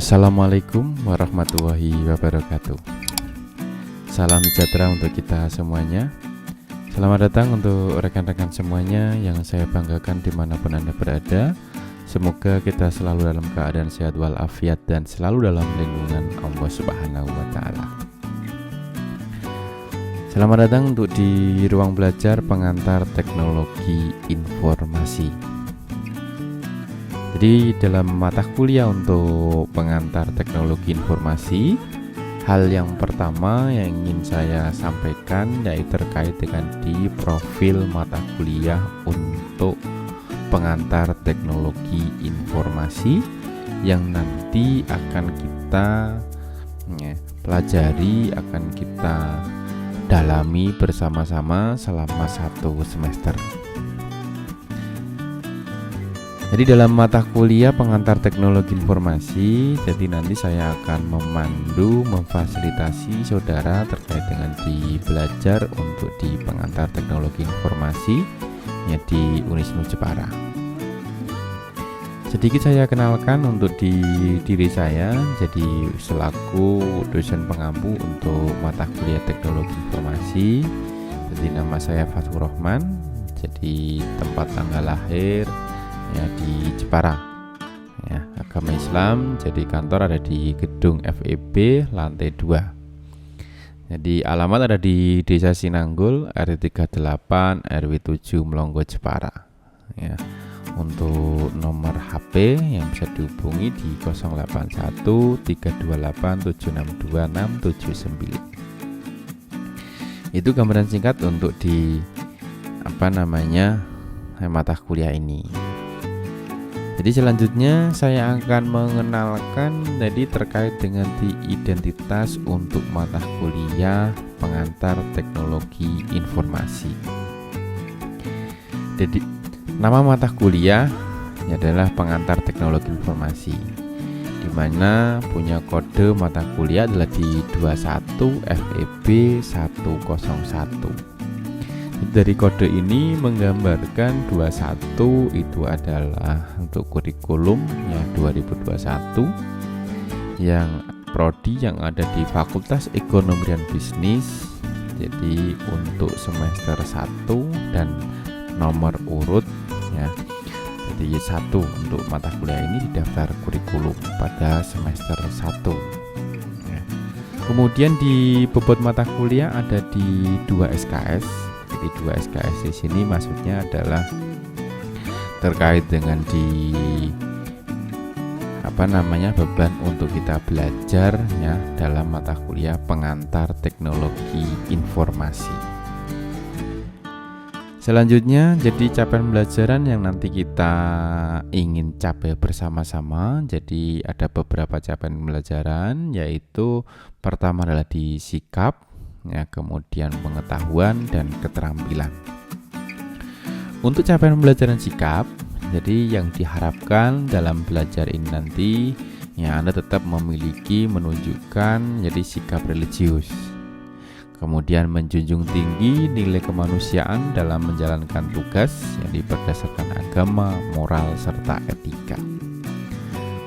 Assalamualaikum warahmatullahi wabarakatuh. Salam sejahtera untuk kita semuanya. Selamat datang untuk rekan-rekan semuanya yang saya banggakan dimanapun Anda berada. Semoga kita selalu dalam keadaan sehat walafiat dan selalu dalam lindungan Allah Subhanahu wa Ta'ala. Selamat datang untuk di ruang belajar pengantar teknologi informasi. Jadi dalam mata kuliah untuk pengantar teknologi informasi, hal yang pertama yang ingin saya sampaikan yaitu terkait dengan di profil mata kuliah untuk pengantar teknologi informasi yang nanti akan kita pelajari, akan kita dalami bersama-sama selama 1 semester. Jadi dalam mata kuliah pengantar teknologi informasi, jadi nanti saya akan memandu, memfasilitasi saudara terkait dengan di belajar untuk di pengantar teknologi informasi ya di Unismu Jepara. Sedikit saya kenalkan untuk di diri saya, jadi selaku dosen pengampu untuk mata kuliah teknologi informasi. Jadi nama saya Fathur Rahman, jadi tempat tanggal lahir ya di Jepara ya, agama Islam, jadi kantor ada di gedung FEB lantai 2. Jadi alamat ada di Desa Sinanggul RT 38 RW 7 Melongo Jepara ya. Untuk nomor HP yang bisa dihubungi di 081 328 762 679. Itu gambaran singkat untuk di mata kuliah ini. Jadi selanjutnya saya akan mengenalkan jadi terkait dengan di identitas untuk mata kuliah pengantar teknologi informasi. Jadi nama mata kuliah adalah pengantar teknologi informasi, di mana punya kode mata kuliah adalah di 21 FEB 101. Dari kode ini menggambarkan 21 itu adalah untuk kurikulum ya 2021 yang prodi yang ada di Fakultas Ekonomi dan Bisnis. Jadi untuk semester 1 dan nomor urut ya. Jadi 1 untuk mata kuliah ini di daftar kurikulum pada semester 1 ya. Kemudian di bobot mata kuliah ada di 2 SKS. Jadi 2 SKS di sini maksudnya adalah terkait dengan di beban untuk kita belajar ya dalam mata kuliah pengantar teknologi informasi. Selanjutnya jadi capaian pembelajaran yang nanti kita ingin capai bersama-sama. Jadi ada beberapa capaian pembelajaran, yaitu pertama adalah di sikap ya, kemudian pengetahuan dan keterampilan. Untuk capaian pembelajaran sikap, jadi yang diharapkan dalam belajar ini nanti ya Anda tetap menunjukkan jadi sikap religius. Kemudian menjunjung tinggi nilai kemanusiaan dalam menjalankan tugas yang berdasarkan agama, moral serta etika.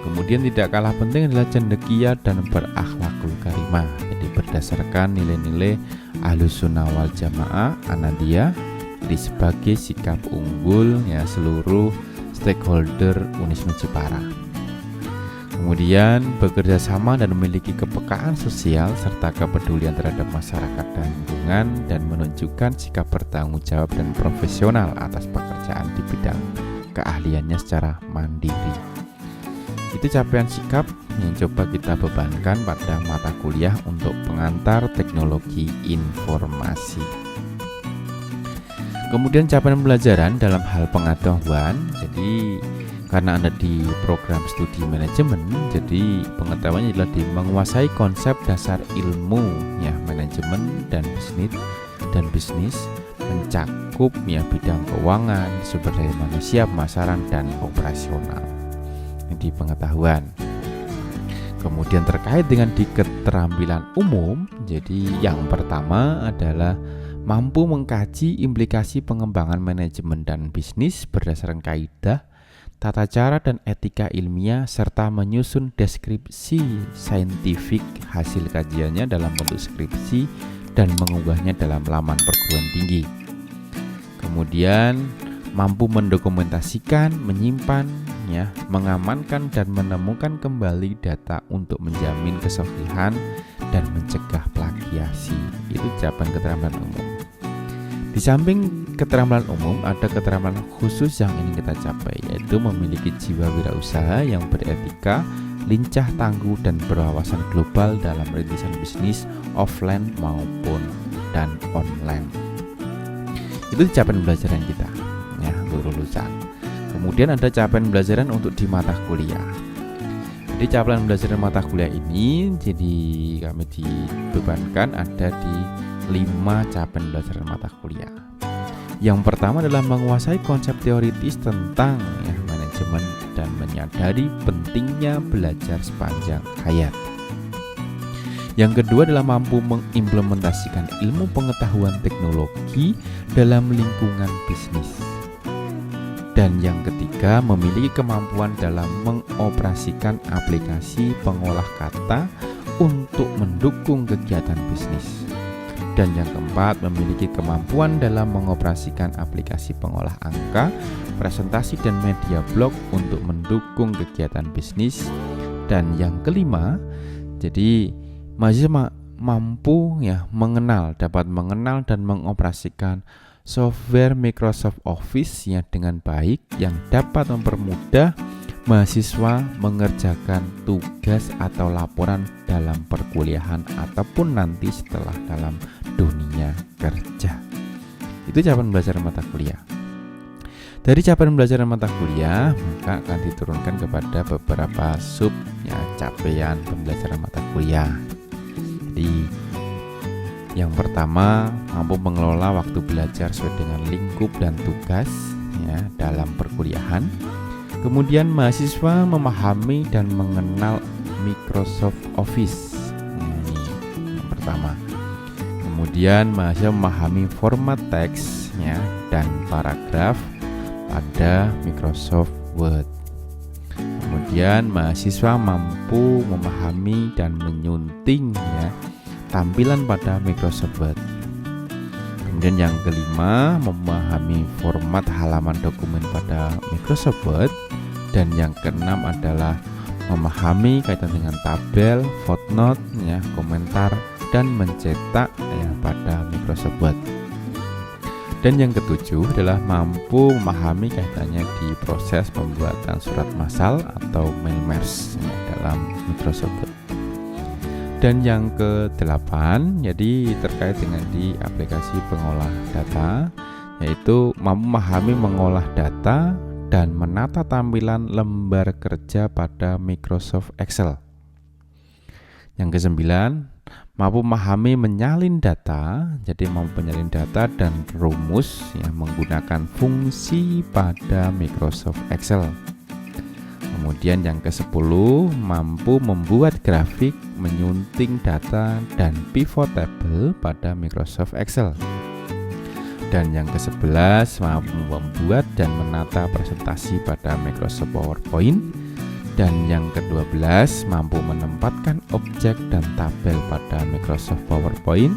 Kemudian tidak kalah penting adalah cendekia dan berakhlakul karimah. Jadi berdasarkan nilai-nilai Ahlus Sunnah wal Jamaah Ahmadiyah di sebagai sikap unggul ya seluruh stakeholder Unismu Jepara. Kemudian bekerja sama dan memiliki kepekaan sosial serta kepedulian terhadap masyarakat dan lingkungan, dan menunjukkan sikap bertanggung jawab dan profesional atas pekerjaan di bidang keahliannya secara mandiri. Itu capaian sikap yang coba kita bebankan pada mata kuliah untuk pengantar teknologi informasi. Kemudian capaian pembelajaran dalam hal pengetahuan. Jadi karena Anda di program studi manajemen, jadi pengetahuannya adalah menguasai konsep dasar ilmu ya manajemen dan bisnis mencakup ya bidang keuangan, sumber daya manusia, pemasaran dan operasional. Di pengetahuan. Kemudian terkait dengan di keterampilan umum, jadi yang pertama adalah mampu mengkaji implikasi pengembangan manajemen dan bisnis berdasarkan kaidah tata cara dan etika ilmiah, serta menyusun deskripsi saintifik hasil kajiannya dalam bentuk skripsi dan mengunggahnya dalam laman perguruan tinggi. Kemudian mampu mendokumentasikan, menyimpan, mengamankan dan menemukan kembali data untuk menjamin kesohihan dan mencegah plagiasi. Itu capaian keterampilan umum. Di samping keterampilan umum, ada keterampilan khusus yang ingin kita capai, yaitu memiliki jiwa wirausaha yang beretika, lincah, tangguh, dan berwawasan global dalam rintisan bisnis offline maupun dan online. Itu capaian pembelajaran kita, untuk lulusan. Kemudian ada capaian pembelajaran untuk di mata kuliah. Jadi capaian pembelajaran mata kuliah ini, jadi kami dibebankan ada di 5 capaian pembelajaran mata kuliah. Yang pertama adalah menguasai konsep teoritis tentang manajemen dan menyadari pentingnya belajar sepanjang hayat. Yang kedua adalah mampu mengimplementasikan ilmu pengetahuan teknologi dalam lingkungan bisnis. Dan yang ketiga, memiliki kemampuan dalam mengoperasikan aplikasi pengolah kata untuk mendukung kegiatan bisnis. Dan yang keempat, memiliki kemampuan dalam mengoperasikan aplikasi pengolah angka, presentasi dan media blog untuk mendukung kegiatan bisnis. Dan yang kelima, jadi mahasiswa mampu dapat mengenal dan mengoperasikan software Microsoft Office dengan baik, yang dapat mempermudah mahasiswa mengerjakan tugas atau laporan dalam perkuliahan ataupun nanti setelah dalam dunia kerja. Itu capaian pembelajaran mata kuliah. Dari capaian pembelajaran mata kuliah, maka akan diturunkan kepada beberapa sub capaian pembelajaran mata kuliah. Jadi yang pertama, mampu mengelola waktu belajar sesuai dengan lingkup dan tugas dalam perkuliahan. Kemudian mahasiswa memahami dan mengenal Microsoft Office. Ini yang pertama. Kemudian mahasiswa memahami format teks dan paragraf pada Microsoft Word. Kemudian mahasiswa mampu memahami dan menyunting tampilan pada Microsoft Word. Kemudian yang kelima, memahami format halaman dokumen pada Microsoft Word. Dan yang keenam adalah memahami kaitan dengan tabel, footnote, komentar, dan mencetak pada Microsoft Word. Dan yang ketujuh adalah mampu memahami kaitannya di proses pembuatan surat massal atau mailmerge dalam Microsoft Word. Dan yang ke-8, jadi terkait dengan di aplikasi pengolah data, yaitu mampu memahami mengolah data dan menata tampilan lembar kerja pada Microsoft Excel. Yang ke-9, mampu memahami menyalin data, jadi mampu menyalin data dan rumus menggunakan fungsi pada Microsoft Excel. Kemudian yang ke-10, mampu membuat grafik, menyunting data, dan pivot table pada Microsoft Excel. Dan yang ke-11, mampu membuat dan menata presentasi pada Microsoft PowerPoint. Dan yang ke-12, mampu menempatkan objek dan tabel pada Microsoft PowerPoint.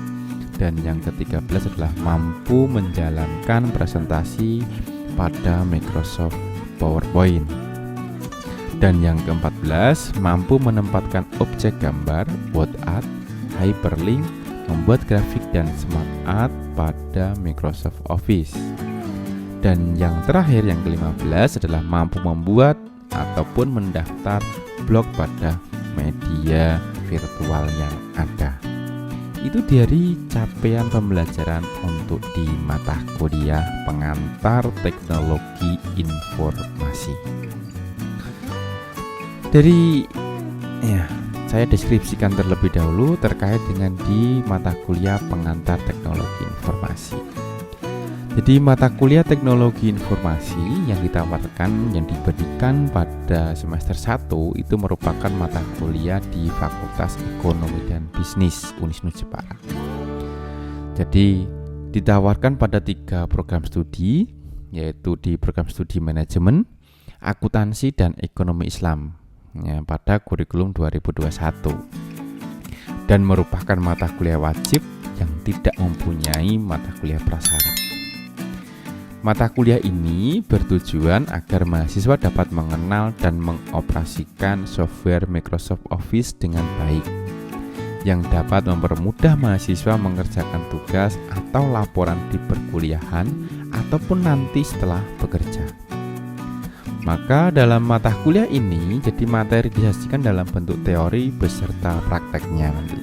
Dan yang ke-13 adalah mampu menjalankan presentasi pada Microsoft PowerPoint. Dan yang ke-14, mampu menempatkan objek gambar, word art, hyperlink, membuat grafik dan smart art pada Microsoft Office. Dan yang terakhir, yang ke-15 adalah mampu membuat ataupun mendaftar blog pada media virtual yang ada. Itu dari capaian pembelajaran untuk di mata kuliah pengantar teknologi informasi. Dari saya deskripsikan terlebih dahulu terkait dengan di mata kuliah pengantar teknologi informasi. Jadi mata kuliah teknologi informasi yang ditawarkan, yang diberikan pada semester 1 itu merupakan mata kuliah di Fakultas Ekonomi dan Bisnis Unisnu Jepara. Jadi ditawarkan pada 3 program studi, yaitu di program studi manajemen, akuntansi dan ekonomi Islam ya, pada kurikulum 2021 dan merupakan mata kuliah wajib yang tidak mempunyai mata kuliah prasyarat. Mata kuliah ini bertujuan agar mahasiswa dapat mengenal dan mengoperasikan software Microsoft Office dengan baik, yang dapat mempermudah mahasiswa mengerjakan tugas atau laporan di perkuliahan ataupun nanti setelah bekerja. Maka dalam mata kuliah ini jadi materi disajikan dalam bentuk teori beserta prakteknya nanti.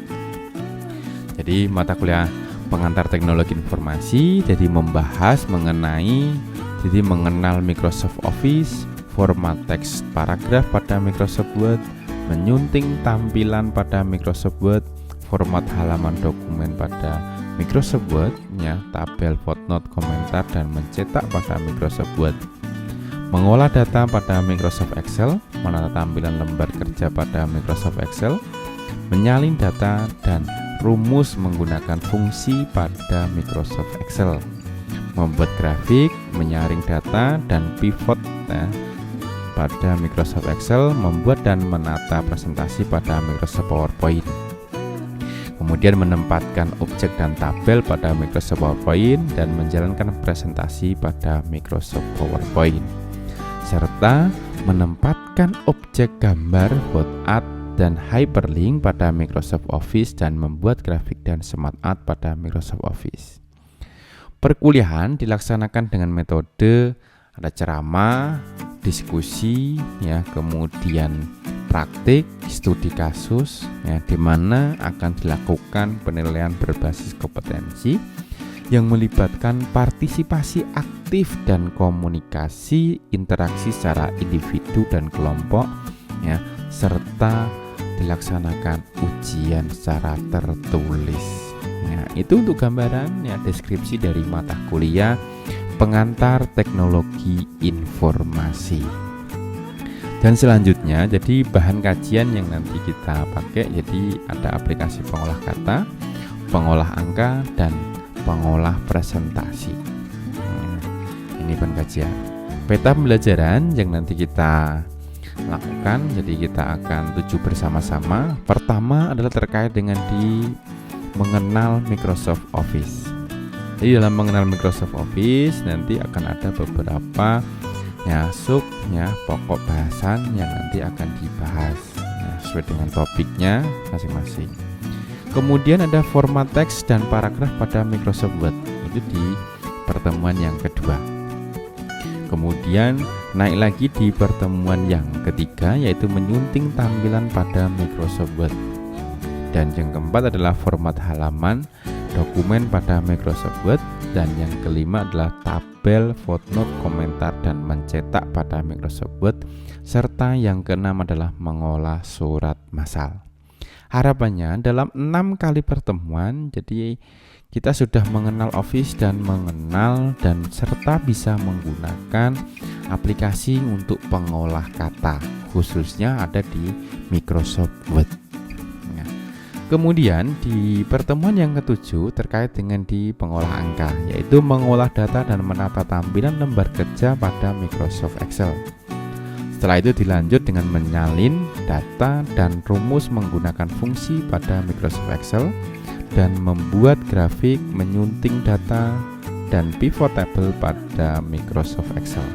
Jadi mata kuliah pengantar teknologi informasi jadi membahas mengenai mengenal Microsoft Office, format teks paragraf pada Microsoft Word, menyunting tampilan pada Microsoft Word, format halaman dokumen pada Microsoft Word, ya, tabel, footnote, komentar, dan mencetak pada Microsoft Word, mengolah data pada Microsoft Excel, menata tampilan lembar kerja pada Microsoft Excel, menyalin data dan rumus menggunakan fungsi pada Microsoft Excel, membuat grafik, menyaring data dan pivot pada Microsoft Excel, membuat dan menata presentasi pada Microsoft PowerPoint, kemudian menempatkan objek dan tabel pada Microsoft PowerPoint dan menjalankan presentasi pada Microsoft PowerPoint, serta menempatkan objek gambar, hot dan hyperlink pada Microsoft Office dan membuat grafik dan smart art pada Microsoft Office. Perkuliahan dilaksanakan dengan metode ada ceramah, diskusi, ya, kemudian praktik, studi kasus, ya, di mana akan dilakukan penilaian berbasis kompetensi yang melibatkan partisipasi aktif dan komunikasi interaksi secara individu dan kelompok, ya, serta dilaksanakan ujian secara tertulis. Nah, itu untuk gambaran ya deskripsi dari mata kuliah pengantar teknologi informasi. Dan selanjutnya jadi bahan kajian yang nanti kita pakai jadi ada aplikasi pengolah kata, pengolah angka, dan pengolah presentasi. Nah, ini bahan kajian. Peta pembelajaran yang nanti kita lakukan, jadi kita akan tuju bersama-sama. Pertama adalah terkait dengan mengenal Microsoft Office. Jadi dalam mengenal Microsoft Office nanti akan ada beberapa pokok bahasan yang nanti akan dibahas sesuai dengan topiknya masing-masing. Kemudian ada format teks dan paragraf pada Microsoft Word, itu di pertemuan yang kedua. Kemudian naik lagi di pertemuan yang ketiga, yaitu menyunting tampilan pada Microsoft Word. Dan yang keempat adalah format halaman dokumen pada Microsoft Word. Dan yang kelima adalah tabel, footnote, komentar, dan mencetak pada Microsoft Word. Serta yang keenam adalah mengolah surat massal. Harapannya dalam 6 kali pertemuan, jadi kita sudah mengenal Office dan mengenal dan serta bisa menggunakan aplikasi untuk pengolah kata, khususnya ada di Microsoft Word. Nah, kemudian di pertemuan yang ketujuh terkait dengan di pengolah angka, yaitu mengolah data dan menata tampilan lembar kerja pada Microsoft Excel. Setelah itu dilanjut dengan menyalin data dan rumus menggunakan fungsi pada Microsoft Excel, dan membuat grafik, menyunting data, dan pivot table pada Microsoft Excel.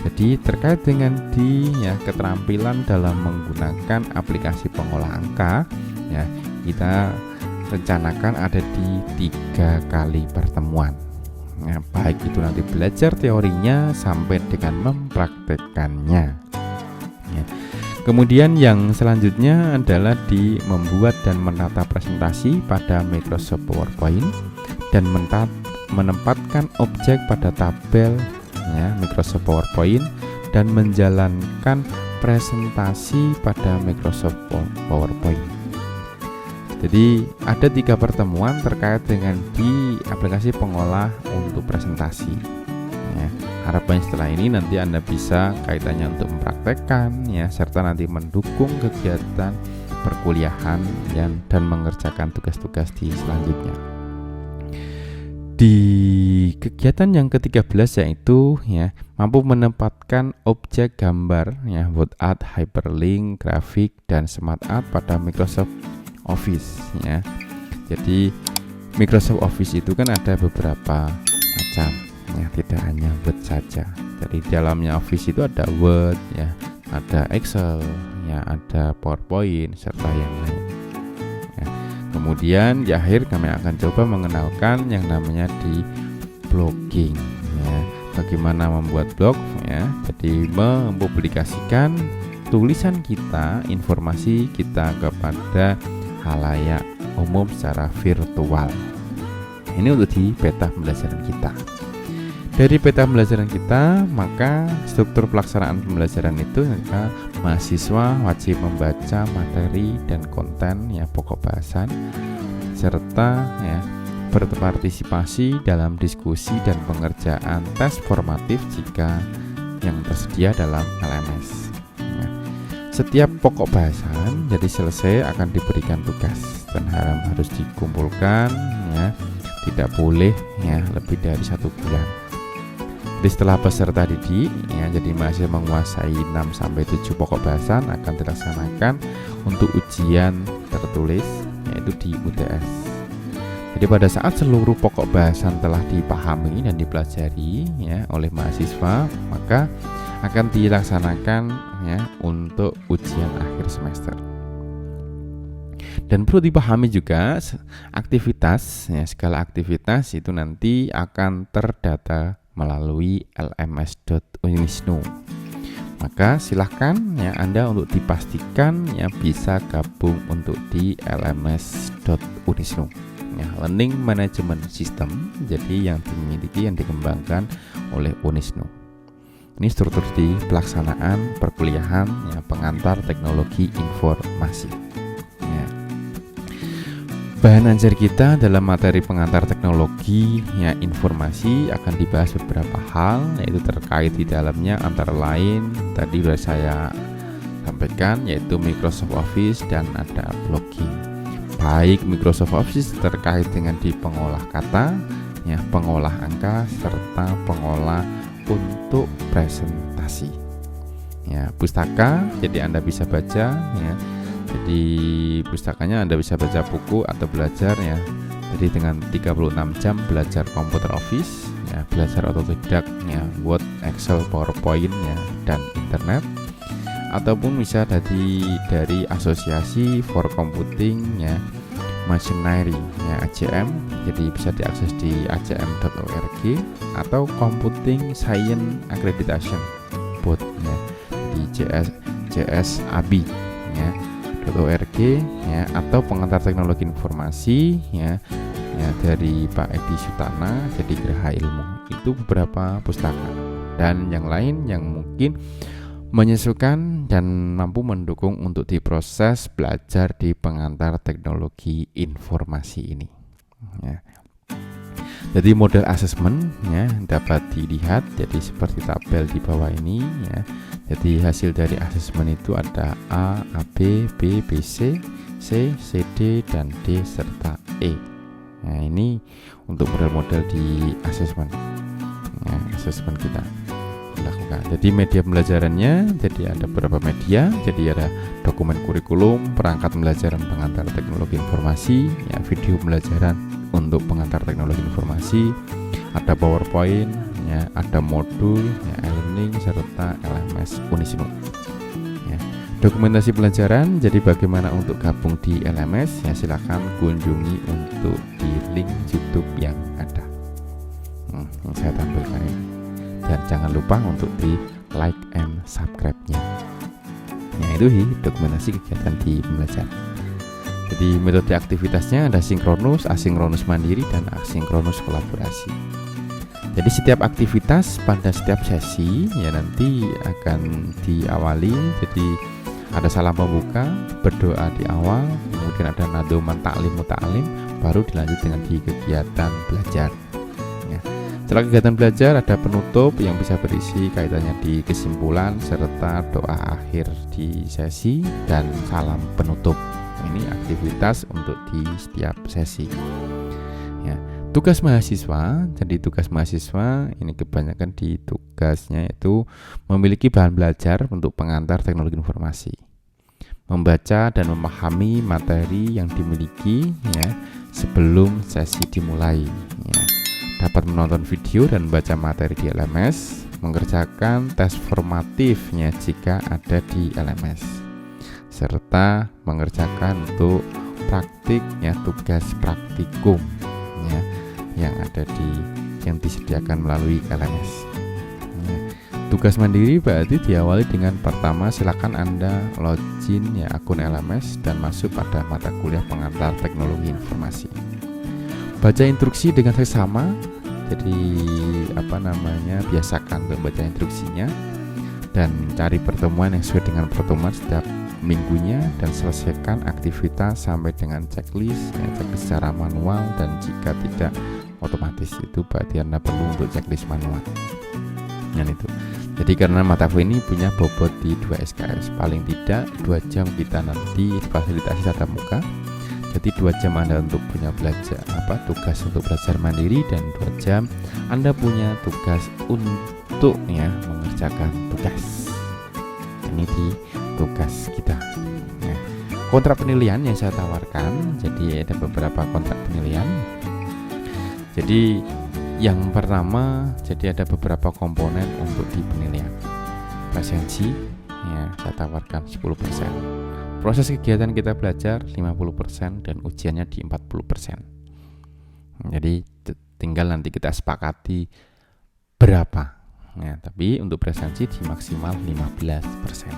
Jadi terkait dengan keterampilan dalam menggunakan aplikasi pengolah angka, ya, kita rencanakan ada di 3 kali pertemuan. Nah, baik itu nanti belajar teorinya sampai dengan mempraktekkannya. Ya. Kemudian yang selanjutnya adalah membuat dan menata presentasi pada Microsoft PowerPoint dan menempatkan objek pada tabel Microsoft PowerPoint dan menjalankan presentasi pada Microsoft PowerPoint. Jadi ada 3 pertemuan terkait dengan di aplikasi pengolah untuk presentasi. Harapannya setelah ini nanti Anda bisa kaitannya untuk mempraktekkan serta nanti mendukung kegiatan perkuliahan dan mengerjakan tugas-tugas di selanjutnya. Di kegiatan yang ke-13 yaitu ya mampu menempatkan objek gambar ya word art, hyperlink, grafik dan smart art pada Microsoft Office ya. Jadi Microsoft Office itu kan ada beberapa macam ya, tidak hanya Word saja. Jadi di dalamnya Office itu ada Word ya, ada Excel ya, ada PowerPoint serta yang lain. Kemudian di akhir kami akan coba mengenalkan yang namanya di blogging ya. Bagaimana membuat blog ya. Jadi mempublikasikan tulisan kita, informasi kita kepada halayak umum secara virtual. Ini untuk di peta pembelajaran kita. Dari peta pembelajaran kita, maka struktur pelaksanaan pembelajaran itu maka mahasiswa wajib membaca materi dan konten ya pokok bahasan serta ya berpartisipasi dalam diskusi dan pengerjaan tes formatif jika yang tersedia dalam LMS. Ya. Setiap pokok bahasan jadi selesai akan diberikan tugas dan harus dikumpulkan ya, tidak boleh ya lebih dari 1 bulan. Jadi setelah peserta didik ya, jadi mahasiswa menguasai 6-7 pokok bahasan akan dilaksanakan untuk ujian tertulis yaitu di UTS. Jadi pada saat seluruh pokok bahasan telah dipahami dan dipelajari ya oleh mahasiswa, maka akan dilaksanakan ya untuk ujian akhir semester. Dan perlu dipahami juga aktivitas ya, skala aktivitas itu nanti akan terdata melalui lms.unisnu. Maka silahkan ya Anda untuk dipastikan ya bisa gabung untuk di lms.unisnu ya, Learning Management System, jadi yang dimiliki yang dikembangkan oleh Unisnu. Ini struktur di pelaksanaan perkuliahan ya, pengantar teknologi informasi. Bahan ajar kita dalam materi pengantar teknologi ya informasi akan dibahas beberapa hal, yaitu terkait di dalamnya antara lain tadi sudah saya sampaikan yaitu Microsoft Office dan ada blogging. Baik Microsoft Office terkait dengan di pengolah kata ya, pengolah angka serta pengolah untuk presentasi. Ya, pustaka jadi Anda bisa baca ya. Jadi pustakanya Anda bisa baca buku atau belajar ya. Jadi dengan 36 jam belajar komputer Office ya, belajar otodidak ya, Word, Excel, PowerPoint ya, dan internet. Ataupun bisa dari asosiasi for computing ya, machinery ya, ACM. Jadi bisa diakses di acm.org atau Computing Science Accreditation Board ya, di JSAB ya. .org ya, atau pengantar teknologi informasi ya dari Pak Edi Sutana, jadi Geraha Ilmu. Itu beberapa pustaka dan yang lain yang mungkin menyesuaikan dan mampu mendukung untuk diproses belajar di pengantar teknologi informasi ini ya. Jadi model asesmen ya dapat dilihat jadi seperti tabel di bawah ini ya. Jadi hasil dari asesmen itu ada A, B, B, C, C, D, dan D serta E. Nah ini untuk model-model di asesmen ya, asesmen kita lakukan. Jadi media pembelajarannya jadi ada beberapa media. Jadi ada dokumen kurikulum, perangkat pembelajaran pengantar teknologi informasi ya, video pembelajaran untuk pengantar teknologi informasi, ada PowerPoint ya, ada modul ya, e-learning serta LMS Unisnu ya. Dokumentasi pelajaran, jadi bagaimana untuk gabung di LMS ya, silakan kunjungi untuk di link YouTube yang ada yang saya tampilkan ini. Dan jangan lupa untuk di like and subscribe-nya ya, itu dokumentasi kegiatan di pembelajaran. Jadi metode aktivitasnya ada sinkronus, asinkronus mandiri, dan asinkronus kolaborasi. Jadi setiap aktivitas pada setiap sesi ya nanti akan diawali. Jadi ada salam pembuka, berdoa di awal, kemudian ada nadoman ta'lim muta'alim, baru dilanjut dengan di kegiatan belajar. Ya. Setelah kegiatan belajar ada penutup yang bisa berisi kaitannya di kesimpulan serta doa akhir di sesi dan salam penutup. Ini aktivitas untuk di setiap sesi. Ya. Tugas mahasiswa, jadi tugas mahasiswa ini kebanyakan di tugasnya itu memiliki bahan belajar untuk pengantar teknologi informasi, membaca dan memahami materi yang dimiliki ya sebelum sesi dimulai ya. Dapat menonton video dan membaca materi di LMS, mengerjakan tes formatifnya jika ada di LMS, serta mengerjakan untuk praktiknya tugas praktikum ya yang disediakan melalui LMS. Tugas mandiri berarti diawali dengan pertama silakan Anda login ya akun LMS dan masuk pada mata kuliah pengantar teknologi informasi. Baca instruksi dengan seksama, jadi biasakan untuk baca instruksinya dan cari pertemuan yang sesuai dengan pertemuan setiap minggunya dan selesaikan aktivitas sampai dengan checklist secara manual, dan jika tidak otomatis itu berarti Anda perlu untuk checklist manual. Itu. Jadi karena mata kuliah ini punya bobot di 2 SKS, paling tidak 2 jam kita nanti fasilitasi tatap muka. Jadi 2 jam Anda untuk punya tugas untuk belajar mandiri, dan 2 jam Anda punya tugas untuk mengerjakan tugas. Ini di tugas kita. Kontrak penilaian yang saya tawarkan, jadi ada beberapa kontrak penilaian. Jadi yang pertama, jadi ada beberapa komponen untuk di penilaian. Presensi saya tawarkan 10%. Proses kegiatan kita belajar 50% dan ujiannya di 40%. Jadi tinggal nanti kita sepakati berapa. Tapi untuk presensi di maksimal 15%.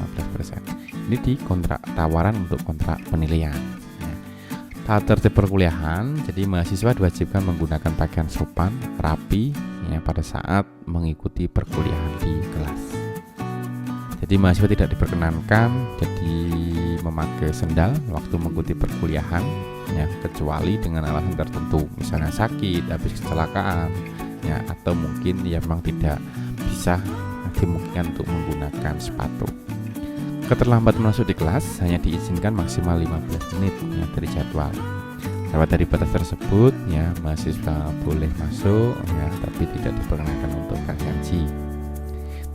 15%. Ini di kontrak tawaran untuk kontrak penilaian. Tata tertib perkuliahan, jadi mahasiswa diwajibkan menggunakan pakaian sopan, rapi pada saat mengikuti perkuliahan di kelas. Jadi mahasiswa tidak diperkenankan jadi memakai sendal waktu mengikuti perkuliahan kecuali dengan alasan tertentu, misalnya sakit, habis kecelakaan atau mungkin memang tidak bisa dimungkinkan untuk menggunakan sepatu. Keterlambatan masuk di kelas hanya diizinkan maksimal 15 menit dari jadwal. Lewat dari batas tersebut mahasiswa boleh masuk tapi tidak diperkenankan untuk presensi.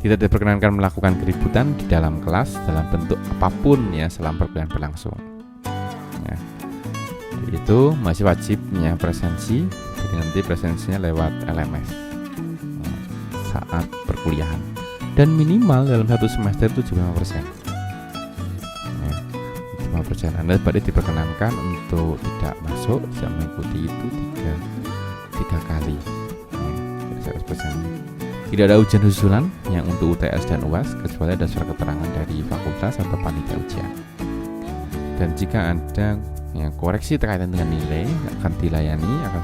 Tidak diperkenankan melakukan keributan di dalam kelas dalam bentuk apapun selama perkuliahan berlangsung. Itu masih wajib presensi, jadi nanti presensinya lewat LMS saat perkuliahan, dan minimal dalam satu semester itu 75%. 5%. Anda berarti diperkenankan untuk tidak masuk, tidak mengikuti itu 3 kali. 100%. Tidak ada ujian susulan yang untuk UTS dan UAS kecuali ada surat keterangan dari fakultas atau panitia ujian. Dan jika ada koreksi terkait dengan nilai akan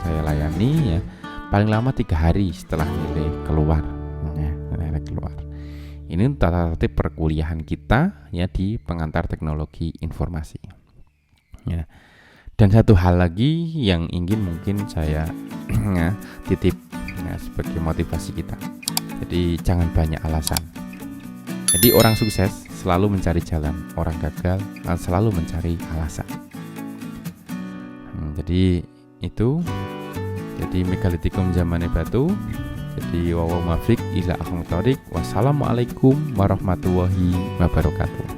saya layani paling lama 3 hari setelah nilai keluar. Ini tata tertib perkuliahan kita di pengantar teknologi informasi. Dan satu hal lagi yang ingin mungkin saya titip sebagai motivasi kita. Jadi jangan banyak alasan. Jadi orang sukses selalu mencari jalan, orang gagal selalu mencari alasan. Jadi itu. Jadi megalitikum zamane batu. Jadi wassalamualaikum warahmatullahi wabarakatuh.